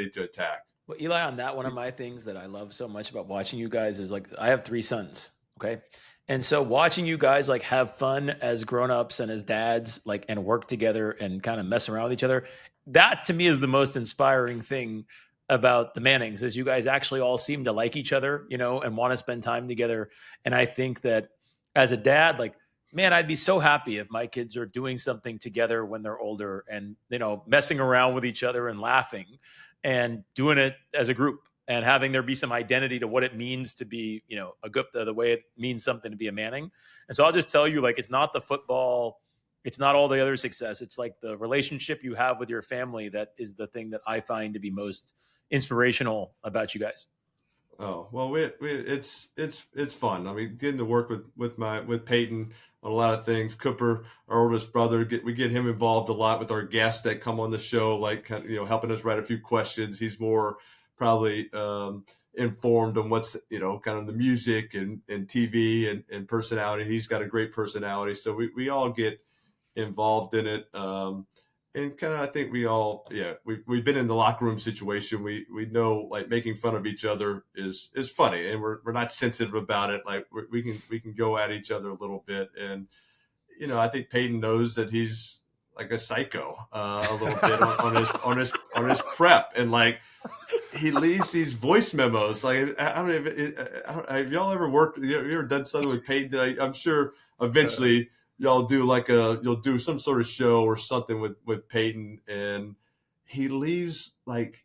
to attack. Well, Eli, on that, one of my things that I love so much about watching you guys is like, I have 3 sons. Okay. And so watching you guys like have fun as grownups and as dads, like, and work together and kind of mess around with each other. That to me is the most inspiring thing about the Mannings, is you guys actually all seem to like each other, and want to spend time together. And I think that as a dad, like, man, I'd be so happy if my kids are doing something together when they're older and, messing around with each other and laughing and doing it as a group and having there be some identity to what it means to be, a good, the way it means something to be a Manning. And so I'll just tell you, like, it's not the football, it's not all the other success. It's like the relationship you have with your family that is the thing that I find to be most inspirational about you guys. Oh, well, it's fun. I mean, getting to work with Peyton on a lot of things. Cooper, our oldest brother, we get him involved a lot with our guests that come on the show, like, helping us write a few questions. He's more probably informed on what's, kind of the music and TV and personality. He's got a great personality. So we all get involved in it. and kind of, I think we all, we've been in the locker room situation. We know, like, making fun of each other is funny, and we're not sensitive about it. Like, we can go at each other a little bit, and I think Peyton knows that he's like a psycho a little bit on his prep, and like he leaves these voice memos. Like, I don't know if have y'all ever worked? You ever done something with Peyton? I'm sure eventually y'all do you'll do some sort of show or something with Peyton, and he leaves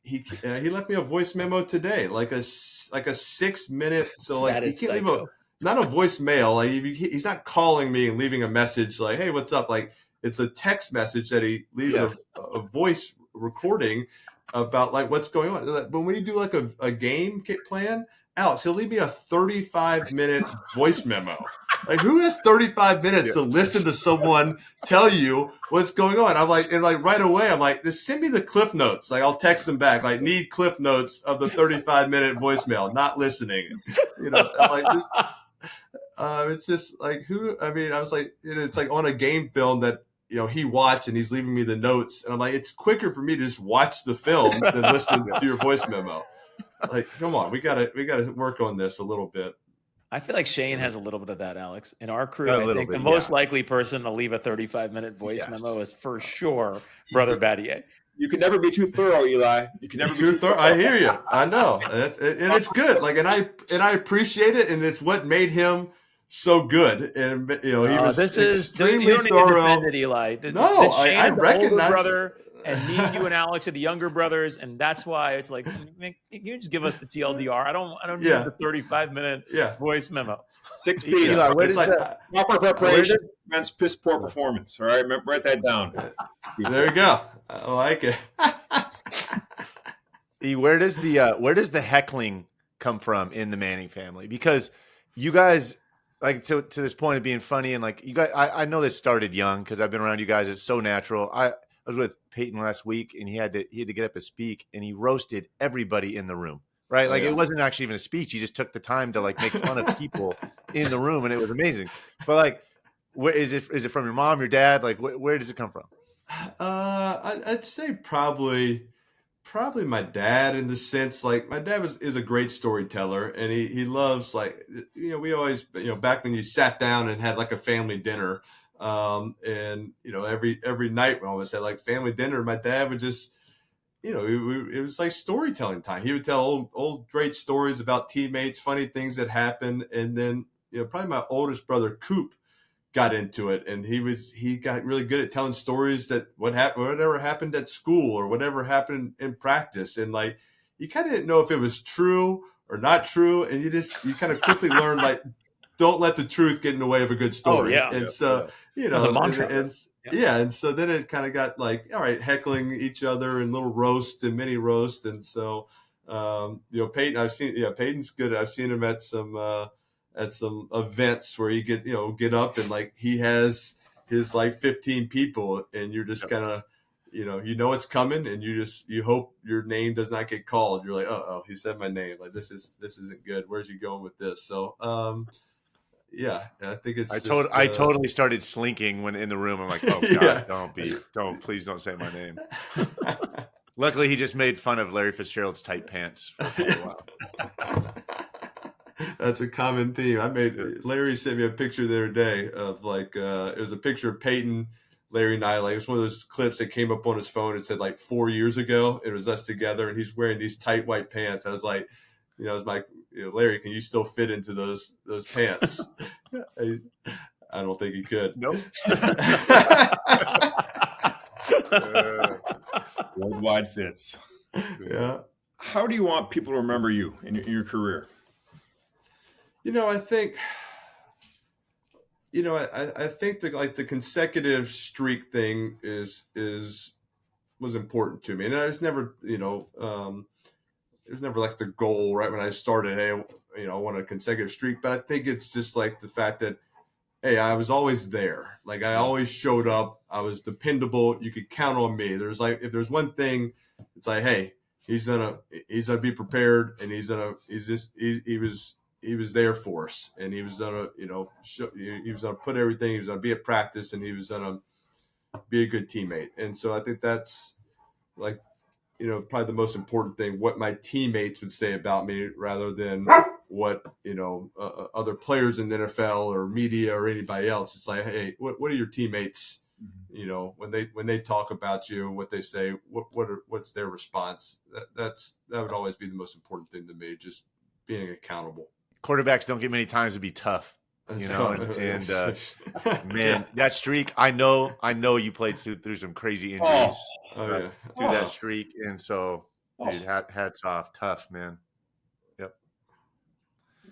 he left me a voice memo today, like a 6-minute. So like he can't leave not a voicemail. Like he's not calling me and leaving a message like, "Hey, what's up?" Like it's a text message that he leaves a voice recording about like what's going on. But when we do like a game plan, Alex, he'll leave me a 35-minute voice memo. Like, who has 35 minutes to listen to someone tell you what's going on? I'm like, and like right away, I'm like, just send me the cliff notes. Like, I'll text him back. Like, need cliff notes of the 35-minute voicemail. Not listening. I'm like, it's just like who? I mean, I was like, it's like on a game film that he watched, and he's leaving me the notes, and I'm like, it's quicker for me to just watch the film than listen to your voice memo. Like, come on, we gotta work on this a little bit. I feel like Shane has a little bit of that, Alex. In our crew, I think the most likely person to leave a 35-minute voice memo is for sure Brother Battier. You can never be too thorough, Eli. You can never be too thorough. I hear you. I know, and it's good. Like, and I appreciate it, and it's what made him so good. And he was extremely you don't thorough. Need to defend it, Eli. No, Shane I is the recognize older brother. And me, you, and Alex are the younger brothers, and that's why it's like, you just give us the TLDR. I don't need the 35-minute voice memo. 6 feet. Eli, where does proper preparation prevents piss poor performance? All right, write that down. There you go. I like it. Where does the heckling come from in the Manning family? Because you guys, like, to this point of being funny, and like you guys, I know this started young because I've been around you guys. It's so natural. I was with Peyton last week, and he had to get up and speak, and he roasted everybody in the room. Right? Like, it wasn't actually even a speech. He just took the time to like make fun of people in the room, and it was amazing. But like, where is it? Is it from your mom, your dad? Like, where does it come from? I'd say probably my dad, in the sense, like, my dad is a great storyteller, and he loves, like, we always, back when you sat down and had like a family dinner, and every night we always had like family dinner, my dad would just, it was like storytelling time. He would tell old great stories about teammates, funny things that happened. And then, probably my oldest brother, Coop, got into it, and he got really good at telling stories that whatever happened at school or whatever happened in practice. And like, you kind of didn't know if it was true or not true. And you kind of quickly learned, like, don't let the truth get in the way of a good story. And so, That's a mantra. And so then it kind of got like, all right, heckling each other and little roast and mini roast. And so, Peyton, Peyton's good. I've seen him at some events where he get up, and like he has his like 15 people, and you're just kind of, it's coming, and you hope your name does not get called. You're like, oh, he said my name. Like, this isn't good. Where's he going with this? So, I think it's. I totally started slinking when in the room. I'm like, oh God, please don't say my name. Luckily, he just made fun of Larry Fitzgerald's tight pants for a while. That's a common theme. Larry sent me a picture the other day of like it was a picture of Peyton, Larry, and I. Like, it was one of those clips that came up on his phone. It said like 4 years ago. It was us together, and he's wearing these tight white pants. I was like, I was like, Larry, can you still fit into those pants? I don't think he could. Nope. Worldwide fits. Yeah. How do you want people to remember you in your career? I think, I think the consecutive streak thing was important to me, and I was never, it was never like the goal right when I started. Hey, I want a consecutive streak, but I think it's just like the fact that, hey, I was always there. Like, I always showed up. I was dependable. You could count on me. There's like, if there's one thing, it's like, hey, he's gonna be prepared, and he was there for us, and he was gonna, he was gonna put everything. He was gonna be at practice, and he was gonna, be a good teammate. And so I think that's like, probably the most important thing, what my teammates would say about me rather than what, other players in the NFL or media or anybody else. It's like, hey, what are your teammates, when they talk about you, what they say, what's their response? That would always be the most important thing to me, just being accountable. Quarterbacks don't get many times to be tough, and man, that streak, I know you played through some crazy injuries through that streak. And so, dude, hats off. Tough, man. Yep.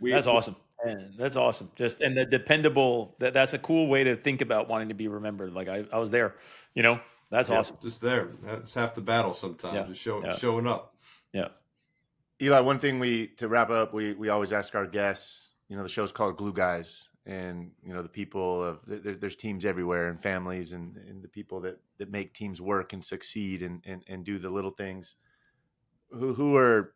That's awesome. Man, that's awesome. And the dependable, that's a cool way to think about wanting to be remembered. Like I was there, that's awesome. Just there. That's half the battle sometimes, just showing up. Yeah. Eli, one thing to wrap up, we always ask our guests, the show's called Glue Guys, and, the people there's teams everywhere, and families and the people that make teams work and succeed and do the little things. Who are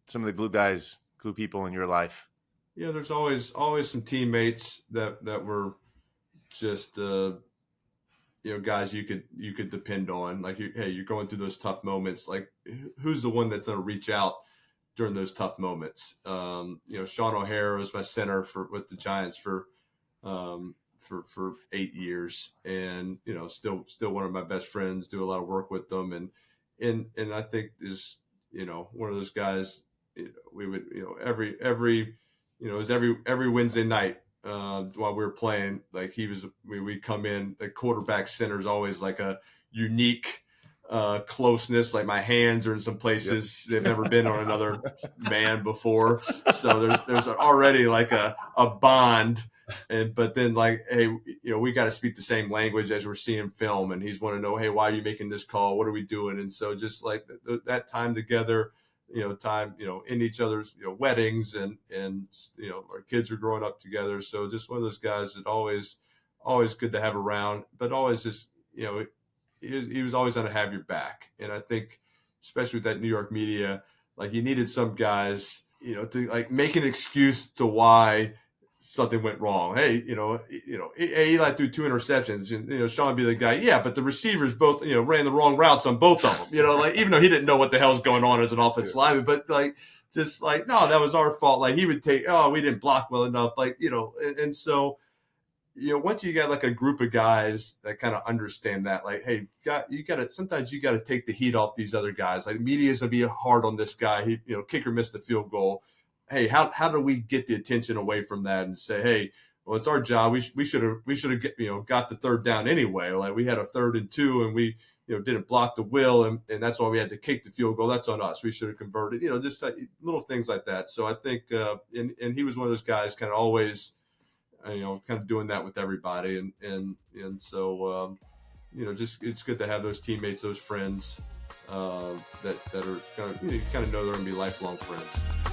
some of the glue guys, glue people in your life? Yeah, there's always some teammates that were just guys you could depend on. Like, you're going through those tough moments. Like, who's the one that's going to reach out during those tough moments? Sean O'Hara was my center with the Giants for 8 years, and still one of my best friends. Do a lot of work with them, and I think is one of those guys. We would every it was every Wednesday night while we were playing. Like, we'd come in. The quarterback center is always like a unique closeness. Like, my hands are in some places they've never been on another man before. So there's already like a bond. But then, like, hey, we got to speak the same language as we're seeing film, and he's want to know, hey, why are you making this call? What are we doing? And so just like that time together. In each other's, weddings and our kids are growing up together. So just one of those guys that always good to have around, but always just, he was always going to have your back. And I think, especially with that New York media, like, you needed some guys, to like make an excuse to why something went wrong. Hey, Eli threw 2 interceptions, and Sean would be the guy. Yeah, but the receivers both, ran the wrong routes on both of them. Like, even though he didn't know what the hell's going on as an offensive lineman, but like, just like, no, that was our fault. Like, he would take, we didn't block well enough. Like, and so, once you got like a group of guys that kind of understand that, like, hey, sometimes you got to take the heat off these other guys. Like, the media's gonna be hard on this guy. He, kicker missed the field goal. Hey, how do we get the attention away from that and say, hey, well, it's our job. We should have got the third down anyway. Like, we had a 3rd and 2, and we didn't block the will, and that's why we had to kick the field goal. That's on us. We should have converted. Just like little things like that. So I think, and he was one of those guys, kind of always, kind of doing that with everybody, and so just it's good to have those teammates, those friends that are kind of you kind of know they're gonna be lifelong friends.